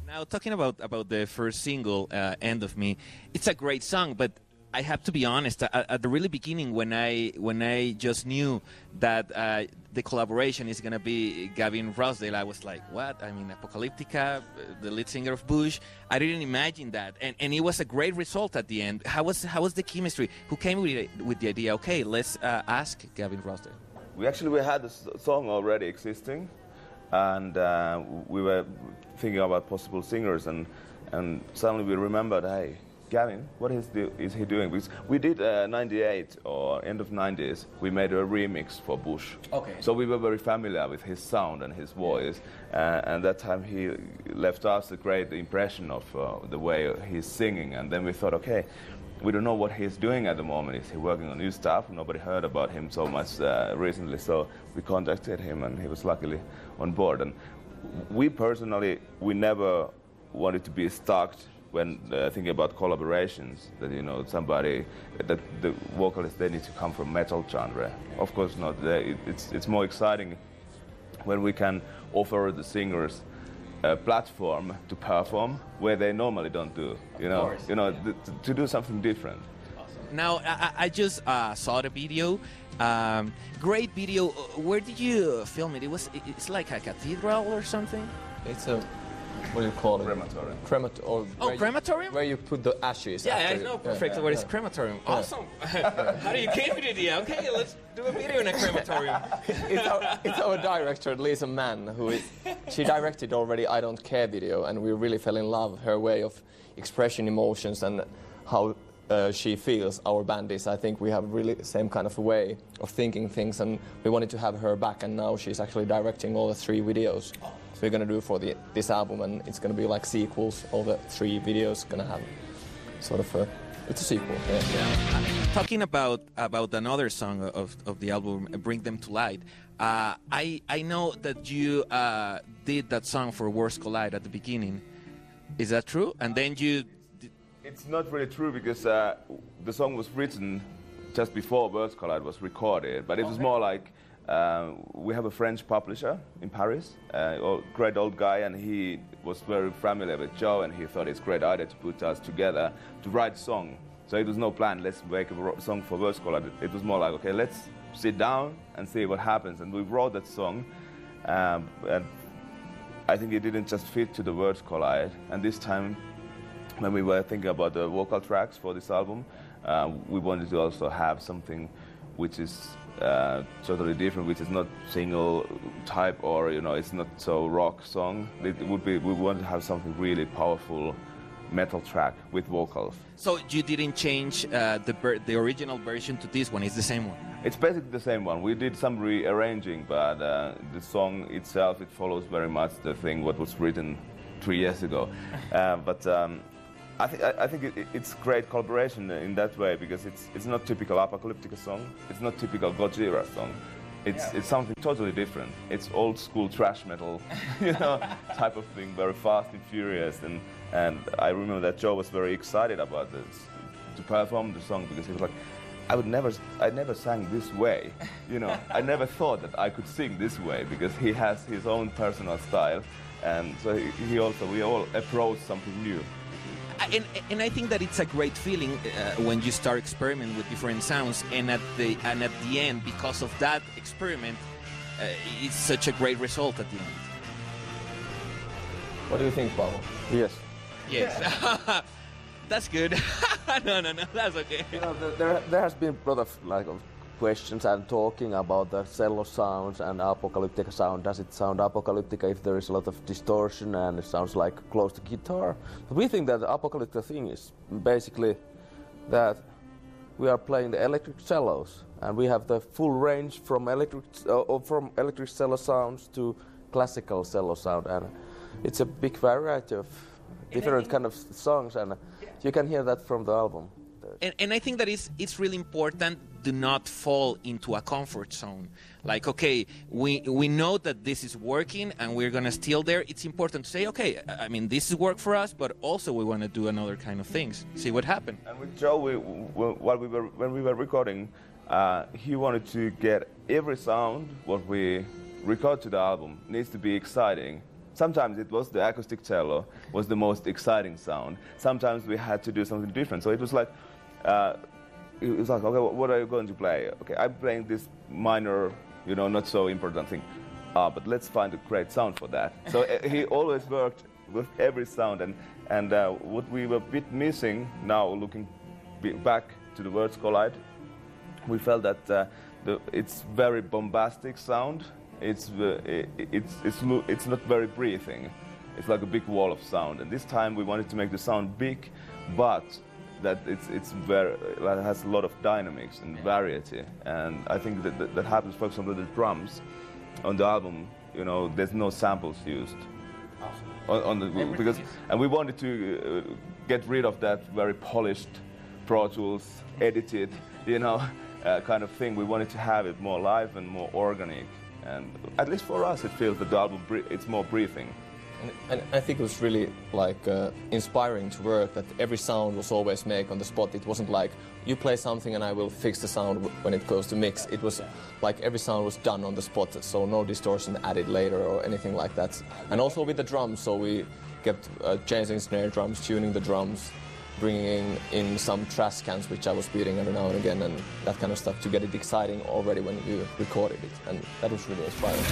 Now, talking about the first single, "End of Me," it's a great song, but I have to be honest. At the really beginning, when I just knew that the collaboration is gonna be Gavin Rossdale, I was like, "What?" I mean, Apocalyptica, the lead singer of Bush. I didn't imagine that, and it was a great result at the end. How was the chemistry? Who came with the idea? Okay, let's ask Gavin Rossdale. We had the song already existing, and we were thinking about possible singers, and suddenly we remembered, hey, Gavin, what is he doing? Because we did 98 or end of 90s, we made a remix for Bush. Okay. So we were very familiar with his sound and his voice, and that time he left us a great impression of the way he's singing, and then we thought, okay, we don't know what he's doing at the moment. Is he working on new stuff? Nobody heard about him so much recently, so we contacted him, and he was luckily on board. And we personally, we never wanted to be stuck when thinking about collaborations, that somebody, that the vocalists, they need to come from metal genre. Of course not. It's more exciting when we can offer the singers a platform to perform where they normally don't do. To do something different. Awesome. Now, I just saw the video. Great video. Where did you film it? It's like a cathedral or something? It's a, what do you call it? Crematorium. Crematorium? Where you put the ashes. Yeah, after I know perfectly what is crematorium. Yeah. Awesome. How do you came with the idea? Okay, let's do a video in a crematorium. It's our director, Lisa Mann, she directed already I Don't Care video, and we really fell in love with her way of expressing emotions and how she feels our band is. I think we have really the same kind of way of thinking things, and we wanted to have her back, and now she's actually directing all the 3 videos. We're going to do for this album, and it's going to be like sequels. All the 3 videos going to have sort of it's a sequel. Yeah. Talking about another song of the album, "Bring Them to Light," I know that you did that song for Worlds Collide at the beginning. Is that true? And then you... It's not really true, because the song was written just before Worlds Collide was recorded, but it was more like we have a French publisher in Paris, a great old guy, and he was very familiar with Joe, and he thought it's a great idea to put us together to write a song. So it was no plan, let's make a song for Worlds Collide. It was more like, okay, let's sit down and see what happens. And we wrote that song, and I think it didn't just fit to the Worlds Collide. And this time, when we were thinking about the vocal tracks for this album, we wanted to also have something which is totally different, which is not single type, or it's not so rock song. It would be, we wanted to have something really powerful, metal track with vocals. So you didn't change the original version to this one? It's the same one? It's basically the same one. We did some rearranging, but the song itself, it follows very much the thing what was written 3 years ago. I think it's great collaboration in that way, because it's not typical Apocalyptica song. It's not typical Godzilla song. It's something totally different. It's old school thrash metal, type of thing, very fast and furious. And I remember that Joe was very excited about this, to perform the song, because he was like, I never sang this way. I never thought that I could sing this way, because he has his own personal style, and so we all approach something new. And I think that it's a great feeling when you start experimenting with different sounds, and at the end, because of that experiment, it's such a great result at the end. What do you think, Paolo? Yes. That's good. No, that's okay. There has been a lot of questions and talking about the cello sounds and Apocalyptica sound. Does it sound Apocalyptica if there is a lot of distortion and it sounds like close to guitar? But we think that the Apocalyptica thing is basically that we are playing the electric cellos, and we have the full range from electric cello sounds to classical cello sound, and it's a big variety of different kind of songs, and you can hear that from the album. And I think that it's really important to not fall into a comfort zone. Like, okay, we know that this is working and we're going to steal there. It's important to say, okay, I mean, this is work for us, but also we want to do another kind of things. See what happened. And with Joe, when we were recording, he wanted to get every sound what we record to the album needs to be exciting Sometimes it was the acoustic cello was the most exciting sound. Sometimes we had to do something different. So it was like, okay, what are you going to play? Okay, I'm playing this minor, not so important thing. But let's find a great sound for that. So he always worked with every sound, and what we were a bit missing now, looking back to the Worlds Collide, we felt that it's very bombastic sound. It's not very breathing. It's like a big wall of sound. And this time we wanted to make the sound big, but that it has a lot of dynamics and variety. And I think that happens, for example, the drums on the album. There's no samples used. And we wanted to get rid of that very polished Pro Tools edited, kind of thing. We wanted to have it more live and more organic. And at least for us, it feels that the album it's more breathing. And I think it was really inspiring to work that every sound was always made on the spot. It wasn't like you play something and I will fix the sound when it goes to mix. It was like every sound was done on the spot, so no distortion added later or anything like that. And also with the drums, so we kept changing snare drums, tuning the drums, bringing in some trash cans which I was beating every now and again, and that kind of stuff to get it exciting already when you recorded it, and that was really inspiring.